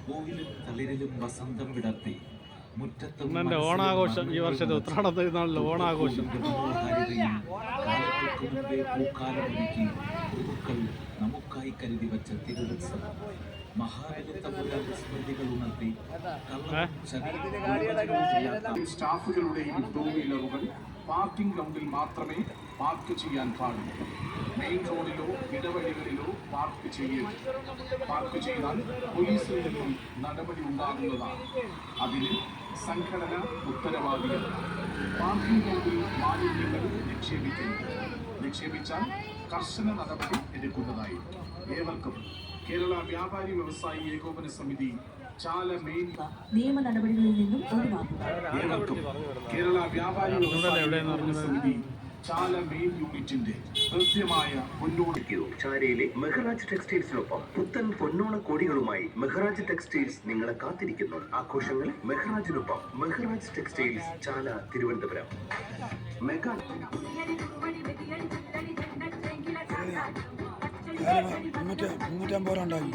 പൂവിലും തളിരിലും വസന്തം വിടർത്തി മുറ്റത്തും ഓണാഘോഷം ഈ വർഷത്തെ ഉത്രാടത്തിനാളിൽ ഓണാഘോഷം കാലങ്ങൾക്ക് മുമ്പേ പൂക്കാലമൊരുക്കി ഋതുക്കൾ നമുക്കായി കരുതി വച്ച തിരുവത്സവം മഹാബലിത്തമ്പുരാന്റെ സ്മൃതികൾ ഉണർത്തി സ്റ്റാഫുകളുടെയും ടൂ വീലറുകൾ പാർക്കിംഗ് ഗ്രൗണ്ടിൽ മാത്രമേ പാർക്ക് ചെയ്യാൻ പാടുള്ളൂ. മെയിൻ റോഡിലോ ഇടവഴികളിലോ പാർക്ക് ചെയ്യരുത്. പാർക്ക് ചെയ്താൽ പോലീസിൽ നിന്നും നടപടി ഉണ്ടാകുന്നതാണ്. അതിന് സംഘടന ഉത്തരവാദിയാണ്. പാർക്കിംഗ് ഗ്രൗണ്ടിൽ മാലിന്യങ്ങൾ നിക്ഷേപിച്ചാൽ കർശന നടപടി എടുക്കുന്നതായി. ഏവർക്കും കേരള വ്യാപാരി വ്യവസായി ഏകോപന സമിതി ചാല മെയിൻ നിയമ നടപടികളിൽ നിന്നും ഒഴിവാക്കുക. ഏവർക്കും കേരള വ്യാപാരി വ്യവസായി ഏകോപന സമിതി ചാല മെയിൻ യൂണിറ്റിന്റെ കൃത്യമായ മുന്നോടിക്കൂ. ചാലയിലെ മെഹ്റാജ് ടെക്സ്റ്റൈൽസിനൊപ്പം പുത്തൻ പൊന്നോണ കോടികളുമായി മെഹ്റാജ് ടെക്സ്റ്റൈൽസ് നിങ്ങളെ കാത്തിരിക്കുന്നു. ആഘോഷങ്ങൾ മെഹ്റാജിനൊപ്പം. മെഹ്റാജ് ടെക്സ്റ്റൈൽസ്, ചാല, തിരുവനന്തപുരം. മെഗാ 350 രൂപ ഉണ്ടായി.